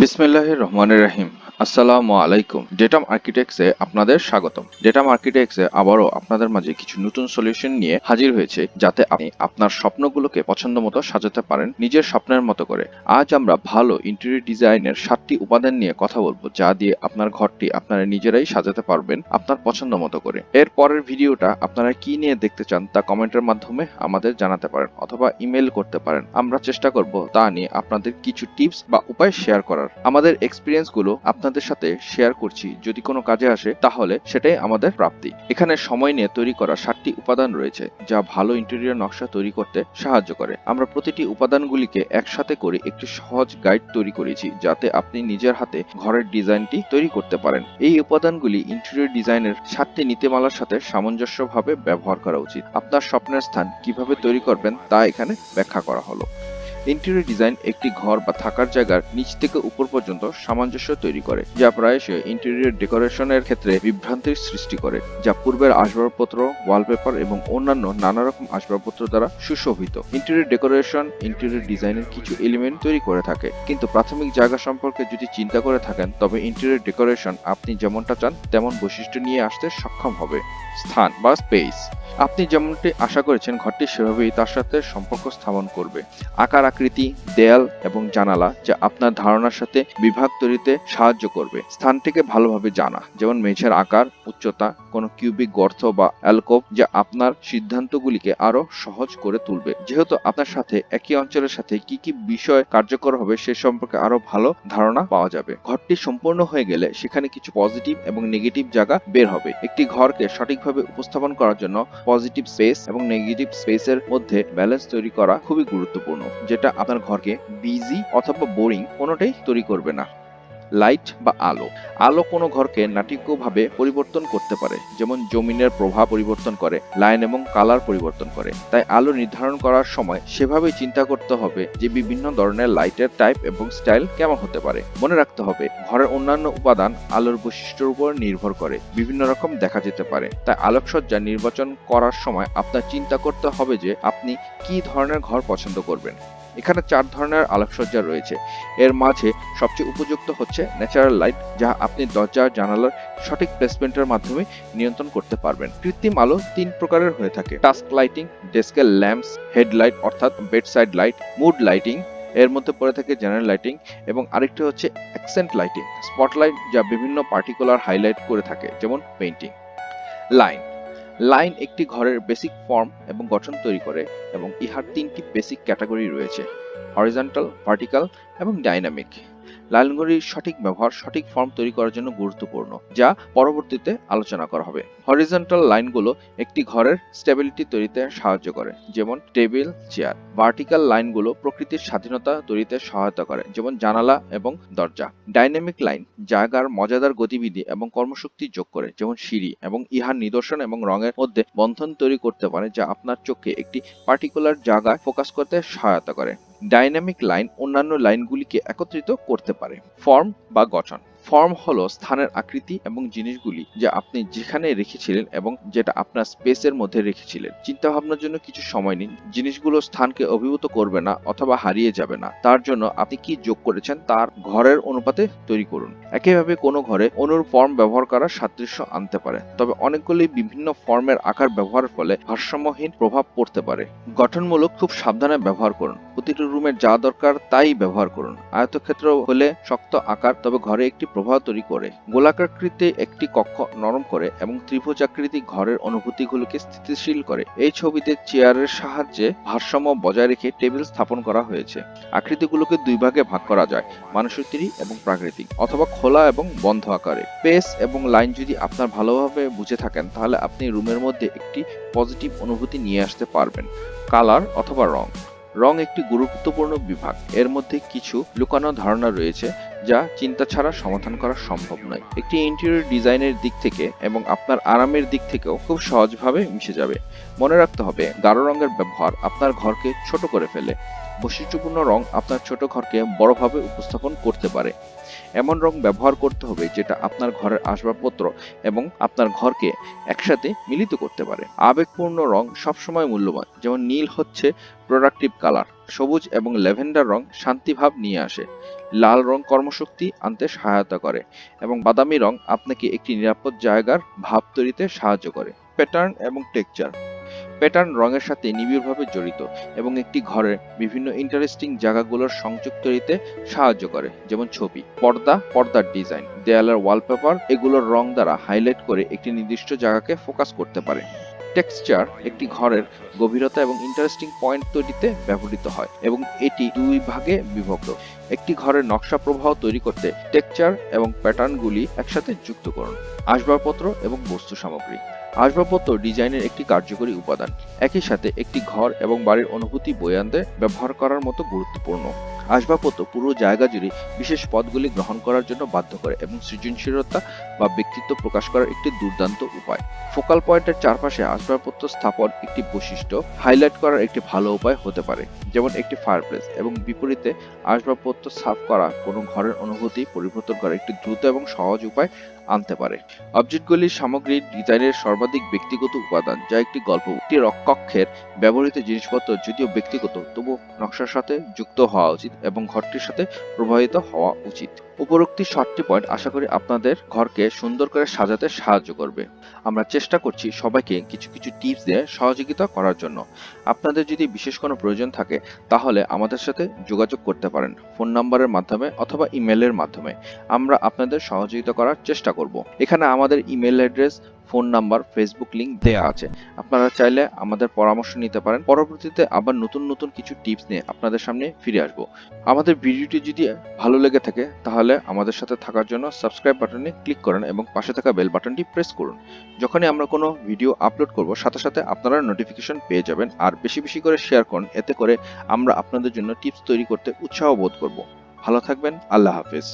বিসমিল্লাহির রহমানির রহিম। আসসালামু আলাইকুম। ডেটাম আর্কিটেক্টসে আপনাদের স্বাগতম। ডেটাম আর্কিটেক্টসে আবারও আপনাদের মাঝে কিছু নতুন সলিউশন নিয়ে হাজির হয়েছে, যাতে আপনি আপনার স্বপ্নগুলোকে পছন্দ মতো সাজাতে পারেন নিজের স্বপ্নের মতো করে। আজ আমরা ভালো ইন্টেরিয়র ডিজাইনের 7টি উপাদান নিয়ে কথা বলবো, যা দিয়ে আপনার ঘরটি আপনারা নিজেরাই সাজাতে পারবেন আপনার পছন্দ মতো করে। এর পরের ভিডিওটা আপনারা কি নিয়ে দেখতে চান তা কমেন্টের মাধ্যমে আমাদের জানাতে পারেন অথবা ইমেল করতে পারেন। আমরা চেষ্টা করব তা নিয়ে আপনাদের কিছু টিপস বা উপায় শেয়ার করার। আমাদের এক্সপিরিয়েন্স গুলো আপনাদের সাথে শেয়ার করছি, যদি কোনো কাজে আসে তাহলে সেটাই আমাদের প্রাপ্তি। এখানে সময় নিয়ে তৈরি করা 7টি উপাদান রয়েছে, যা ভালো ইন্টেরিয়র নকশা তৈরি করতে সাহায্য করে। আমরা প্রতিটি উপাদানগুলিকে একসাথে করে একটি সহজ গাইড তৈরি করেছি, যাতে আপনি নিজের হাতে ঘরের ডিজাইনটি তৈরি করতে পারেন। এই উপাদানগুলি ইন্টেরিয়র ডিজাইনের 7টি নীতিমালার সাথে সামঞ্জস্যভাবে ব্যবহার করা উচিত। আপনার স্বপ্নের স্থান কিভাবে তৈরি করবেন তা এখানে ব্যাখ্যা করা হলো। ইন্টেরিয়র ডিজাইন একটি ঘর বা থাকার জায়গার নিচ থেকে উপর পর্যন্ত সামঞ্জস্য তৈরি করে, যা প্রায়শই ইন্টেরিয়র ডেকোরেশনের ক্ষেত্রে বিভ্রান্তির সৃষ্টি করে, যা পূর্বের আসবাবপত্র, ওয়ালপেপার এবং অন্যান্য নানা রকম আসবাবপত্র দ্বারা সুশোভিত। ইন্টেরিয়র ডেকোরেশন ইন্টেরিয়র ডিজাইনের কিছু এলিমেন্ট তৈরি করে থাকে, কিন্তু প্রাথমিক জায়গা সম্পর্কে যদি চিন্তা করে থাকেন, তবে ইন্টেরিয়র ডেকোরেশন আপনি যেমনটা চান তেমন বৈশিষ্ট্য নিয়ে আসতে সক্ষম হবে। স্থান বা স্পেস, আপনি যেমনটি আশা করেছেন ঘরটি সেভাবেই তার সাথে সম্পর্ক স্থাপন করবে। আকার আকৃতি, দেয়াল এবং জানালা যা আপনার ধারণার সাথে বিভাগ তৈরিতে সাহায্য করবে। স্থানটিকে ভালোভাবে জানা, যেমন মেঝের আকার, উচ্চতা, কোনো কিউবিক গর্ত বা অ্যালকোভ, যা আপনার সিদ্ধান্তগুলিকে আরো সহজ করে তুলবে। যেহেতু আপনার সাথে একই অঞ্চলের সাথে কি কি বিষয় কার্যকর হবে সে সম্পর্কে আরো ভালো ধারণা পাওয়া যাবে। ঘরটি সম্পূর্ণ হয়ে গেলে সেখানে কিছু পজিটিভ এবং নেগেটিভ জায়গা বের হবে। একটি ঘরকে সঠিকভাবে উপস্থাপন করার জন্য পজিটিভ স্পেস এবং নেগেটিভ স্পেসের মধ্যে ব্যালেন্স তৈরি করা খুবই গুরুত্বপূর্ণ, যেটা আপনার ঘরকে বিজি অথবা বোরিং কোনোটাই তৈরি করবে না। লাইট বা আলো, আলো কোনো ঘরকে নাটকীয়ভাবে পরিবর্তন করতে পারে, যেমন জমিনের প্রভাব পরিবর্তন করে, লাইন এবং কালার পরিবর্তন করে। তাই আলো নির্ধারণ করার সময় সেভাবেই চিন্তা করতে হবে যে বিভিন্ন ধরনের লাইটের টাইপ এবং স্টাইল কেমন হতে পারে। মনে রাখতে হবে ঘরের অন্যান্য উপাদান আলোর বৈশিষ্ট্যের উপর নির্ভর করে বিভিন্ন রকম দেখা যেতে পারে। তাই আলোকসজ্জা নির্বাচন করার সময় আপনার চিন্তা করতে হবে যে আপনি কি ধরনের ঘর পছন্দ করবেন। এখানে 4 ধরনের আলোকসজ্জা রয়েছে। এর মাঝে সবচেয়ে উপযুক্ত হচ্ছে ন্যাচারাল লাইট, যা আপনি দরজা জানালার সঠিক প্লেসমেন্টের মাধ্যমে নিয়ন্ত্রণ করতে পারবেন। কৃত্রিম আলো 3 প্রকারের হয়ে থাকে: টাস্ক লাইটিং, ডেস্কের ল্যাম্পস, হেডলাইট অর্থাৎ বেডসাইড লাইট, মুড লাইটিং, এর মধ্যে পড়ে থাকে জেনারেল লাইটিং, এবং আরেকটি হচ্ছে অ্যাকসেন্ট লাইটিং, স্পটলাইট, যা বিভিন্ন পার্টিকুলার হাইলাইট করে থাকে, যেমন পেইন্টিং। লাইন, লাইন একটি ঘরের বেসিক ফর্ম এবং গঠন তৈরি করে, এবং ইহার 3টি বেসিক ক্যাটাগরি রয়েছে: হরিজন্টাল, ভার্টিক্যাল এবং ডাইনামিক। লাইনগুলির সঠিক ব্যবহার সঠিক ফর্ম তৈরি করার জন্য গুরুত্বপূর্ণ, যা পরবর্তীতে আলোচনা করা হবে। হরিজন্টাল লাইনগুলো একটি ঘরের স্টেবিলিটি তৈরিতে সাহায্য করে, যেমন টেবিল, চেয়ার। ভার্টিক্যাল লাইনগুলো প্রকৃতির স্বাধীনতা তৈরিতে সহায়তা করে, যেমন জানালা এবং দরজা। ডাইনামিক লাইন জায়গার মজাদার গতিবিধি এবং কর্মশক্তি যোগ করে, যেমন সিঁড়ি, এবং ইহার নিদর্শন এবং রঙের মধ্যে বন্ধন তৈরি করতে পারে, যা আপনার চোখকে একটি পার্টিকুলার জায়গায় ফোকাস করতে সহায়তা করে। ডাইনামিক লাইন অন্যান্য লাইনগুলিকে একত্রিত করতে পারে। ফর্ম বা গঠন, ফর্ম হলো স্থানের আকৃতি এবং জিনিসগুলি যা আপনি যেখানে রেখেছিলেন এবং যেটা আপনার স্পেসের মধ্যে রেখেছিলেন। চিন্তা ভাবনার জন্য কিছু সময় নিন। জিনিসগুলো স্থানকে অভিভূত করবে না অথবা হারিয়ে যাবে না, তার জন্য আপনি কি যোগ করেছেন তার ঘরের অনুপাতে তৈরি করুন। একইভাবে কোনো ঘরে অনুরূপ ফর্ম ব্যবহার করা সাদৃশ্য আনতে পারে, তবে অনেকগুলি বিভিন্ন ফর্মের আকার ব্যবহারের ফলে ভারসাম্যহীন প্রভাব পড়তে পারে। গঠনমূলক খুব সাবধানে ব্যবহার করুন। প্রতিটি রুমের যা দরকার তাই ব্যবহার করুন। আয়তক্ষেত্র হলে শক্ত আকার, তবে ঘরে একটি প্রভাব তৈরি করে। গোলাকাকৃতি একটি কক্ষ নরম করে এবং ত্রিভুজাকৃতি ঘরের অনুভূতিগুলোকে স্থিতিশীল করে। এই ছবিতে চেয়ারের সাহায্যে ভারসাম্য বজায় রেখে টেবিল স্থাপন করা হয়েছে। আকৃতিগুলোকে 2 ভাগে ভাগ করা যায়: মানুষের তৈরি এবং প্রাকৃতিক, অথবা খোলা এবং বন্ধ আকারে। স্পেস এবং লাইন যদি আপনার ভালোভাবে বুঝে থাকেন, তাহলে আপনি রুমের মধ্যে একটি পজিটিভ অনুভূতি নিয়ে আসতে পারবেন। কালার অথবা রং, রং একটি গুরুত্বপূর্ণ বিভাগ। এর মধ্যে কিছু লুকানো ধারণা রয়েছে যা চিন্তা ছাড়া সমাধান করা সম্ভব নয়। একটি ইন্টেরিয়র ডিজাইনের দিক থেকে এবং আপনার আরামের দিক থেকেও খুব সহজভাবে মিশে যাবে। মনে রাখতে হবে গাঢ় রঙের ব্যবহার আপনার ঘরকে ছোট করে ফেলে। বৈশিষ্ট্যপূর্ণ রং আপনার ছোট ঘরকে বড়ভাবে উপস্থাপন করতে পারে। এমন রং ব্যবহার করতে হবে যেটা আপনার ঘরের আসবাবপত্র এবং আপনার ঘরকে একসাথে মিলিত করতে পারে। আবেগপূর্ণ রং সবসময় মূল্যবান, যেমন নীল হচ্ছে প্রোডাক্টিভ কালার, সবুজ এবং ল্যাভেন্ডার রং শান্তিভাব নিয়ে আসে। লাল রং কর্মশক্তি আনতে সহায়তা করে এবং বাদামি রং আপনাকে একটি নিরাপদ জায়গার ভাব তৈরিতে সাহায্য করে। প্যাটার্ন এবং টেক্সচার। প্যাটার্ন রঙের সাথে নিবিড়ভাবে জড়িত এবং একটি ঘরের বিভিন্ন ইন্টারেস্টিং জায়গাগুলোর সংযোগ তৈরিতে সাহায্য করে, যেমন ছবি, পর্দার ডিজাইন, দেয়ালের ওয়ালপেপার এগুলোর রং দ্বারা হাইলাইট করে একটি নির্দিষ্ট জায়গাকে ফোকাস করতে পারে। টেক্সচার একটি ঘরের গভীরতা এবং ইন্টারেস্টিং পয়েন্ট তৈরিতে ব্যবহৃত হয় এবং এটি দুই ভাগে বিভক্ত। একটি ঘরের নকশা প্রবাহ তৈরি করতে টেক্সচার এবং প্যাটার্নগুলি একসাথে যুক্ত করুন। আসবাবপত্র এবং বস্তু সামগ্রী। আসবাবপত্র ডিজাইনের একটি কার্যকরী উপাদান, একই সাথে একটি ঘর এবং বাড়ির অনুভূতি বয়ে আনতে ব্যবহার করার মতো গুরুত্বপূর্ণ। আসবাবপত্র পুরো জায়গা জুড়ে বিশেষ পদগুলি গ্রহণ করার জন্য বাধ্য করে এবং সৃজনশীলতা বা ব্যক্তিত্ব প্রকাশ করার একটি দুর্দান্ত উপায়। ফোকাল পয়েন্টের চারপাশে আসবাবপত্র স্থাপন একটি বৈশিষ্ট্য হাইলাইট করার একটি ভালো উপায় হতে পারে, যেমন একটি ফায়ারপ্লেস, এবং বিপরীতে আসবাবপত্র সাফ করা কোনো ঘরের অনুভূতি পরিবর্তন করার একটি দ্রুত এবং সহজ উপায় আনতে পারে। অবজেক্টগুলি সামগ্রীর ডিজাইনের সর্বাধিক ব্যক্তিগত উপাদান, যা একটি গল্প। একটি কক্ষের ব্যবহৃত জিনিসপত্র যদিও ব্যক্তিগত, তবু নকশার সাথে যুক্ত হওয়া উচিত এবং ঘরটির সাথে প্রভাবিত হওয়া উচিত। উপরোক্ত 7টি পয়েন্ট আশা করি আপনাদের ঘরকে সুন্দর করে সাজাতে সাহায্য করবে। আমরা চেষ্টা করছি সবাইকে কিছু কিছু টিপস দিয়ে সহযোগিতা করার জন্য। আপনাদের যদি বিশেষ কোনো প্রয়োজন থাকে তাহলে আমাদের সাথে যোগাযোগ করতে পারেন, ফোন নাম্বারের মাধ্যমে অথবা ইমেলের মাধ্যমে। আমরা আপনাদের সহযোগিতা করার চেষ্টা করব। এখানে আমাদের email address, phone number, Facebook link দেয়া আছে। আপনারা চাইলে আমাদের পরামর্শ নিতে পারেন। পরবর্তীতে আবার নতুন নতুন কিছু টিপস নিয়ে আপনাদের সামনে ফিরে আসব। আমাদের ভিডিওটি যদি ভালো লেগে থাকে তাহলে আমাদের সাথে থাকার জন্য সাবস্ক্রাইব বাটনে ক্লিক করুন এবং পাশে থাকা বেল বাটনটি প্রেস করুন। যখনই আমরা কোনো ভিডিও আপলোড করব সাথে সাথে আপনারা নোটিফিকেশন পেয়ে যাবেন। আর বেশি বেশি করে শেয়ার করুন, এতে করে আমরা আপনাদের জন্য টিপস তৈরি করতে উৎসাহ বোধ করব। ভালো থাকবেন। আল্লাহ হাফেজ।